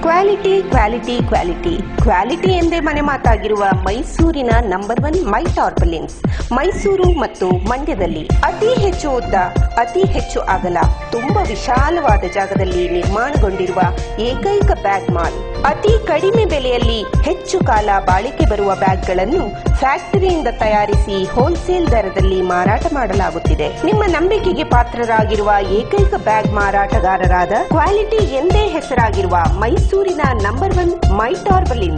Quality quality quality quality ಎಂದೇ ಮನೆ ಮಾತಾಗಿರುವ ಮೈಸೂರಿನ ನಂಬರ್ 1 ಮೈ ಟಾರ್ಪಲಿನ್ಸ್ ಮೈಸೂರು ಮತ್ತು ಮಂಡ್ಯದಲ್ಲಿ ಅತಿ ಹೆಚ್ಚು ಉದ್ದ, ಅತಿ ಹೆಚ್ಚು ಅಗಲ, ತುಂಬಾ ವಿಶಾಲವಾದ ಜಾಗದಲ್ಲಿ ನಿರ್ಮಾಣಗೊಂಡಿರುವ ಏಕೈಕ ಬ್ಯಾಗ್ ಮಾಲ್. ಅತಿ ಕಡಿಮೆ ಬೆಲೆಯಲ್ಲಿ ಹೆಚ್ಚು ಕಾಲ ಬಾಳಿಕೆ ಬರುವ ಬ್ಯಾಗ್ಗಳನ್ನು ಫ್ಯಾಕ್ಟರಿಯಿಂದ ತಯಾರಿಸಿ ಹೋಲ್ಸೇಲ್ ದರದಲ್ಲಿ ಮಾರಾಟ ಮಾಡಲಾಗುತ್ತಿದೆ. ನಿಮ್ಮ ನಂಬಿಕೆಗೆ ಪಾತ್ರರಾಗಿರುವ ಏಕೈಕ ಬ್ಯಾಗ್ ಮಾರಾಟಗಾರರಾದ ಕ್ವಾಲಿಟಿ ಎಂದೇ ಹೆಸರಾಗಿರುವ ಮೈಸೂರಿನ ನಂಬರ್ 1 ಮೈ ಟಾರ್ಪಲಿನ್ಸ್.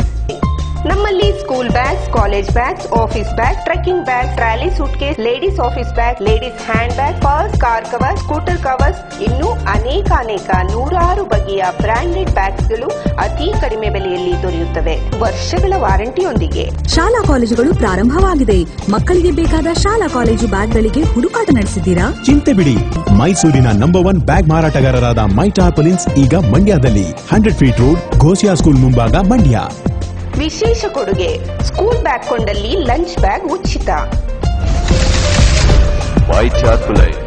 ನಮ್ಮಲ್ಲಿ school bags, college bags, office bag, trekking bag, trolley suitcase, ladies office bag, ladies hand bag, purse, car cover, scooter covers, ಇನ್ನೂ ಅನೇಕ ನೂರಾರು ಬಗೆಯ ಬ್ರಾಂಡೆಡ್ ಬ್ಯಾಗ್ಸ್ಗಳು ಅತಿ ಕಡಿಮೆ ಬೆಲೆಯಲ್ಲಿ ದೊರೆಯುತ್ತವೆ, ವರ್ಷಗಳ ವಾರಂಟಿಯೊಂದಿಗೆ. ಶಾಲಾ ಕಾಲೇಜುಗಳು ಪ್ರಾರಂಭವಾಗಿದೆ. ಮಕ್ಕಳಿಗೆ ಬೇಕಾದ ಶಾಲಾ ಕಾಲೇಜು ಬ್ಯಾಗ್ಗಳಿಗೆ ಹುಡುಕಾಟ ನಡೆಸಿದ್ದೀರಾ? ಚಿಂತೆ ಬಿಡಿ, ಮೈಸೂರಿನ ನಂಬರ್ 1 ಬ್ಯಾಗ್ ಮಾರಾಟಗಾರರಾದ ಮೈ ಟಾರ್ಪಲಿನ್ಸ್ ಈಗ ಮಂಡ್ಯದಲ್ಲಿ 100 ಫೀಟ್ ರೋಡ್, ಘೋಷಿಯಾ ಸ್ಕೂಲ್ ಮುಂಭಾಗ, ಮಂಡ್ಯ. ವಿಶೇಷ ಕೊಡುಗೆ, ಸ್ಕೂಲ್ ಬ್ಯಾಗ್ ಕೊಂಡಲ್ಲಿ ಲಂಚ್ ಬ್ಯಾಗ್ ಉಚಿತ. ಮೈ ಟಾರ್ಪಲಿನ್ಸ್.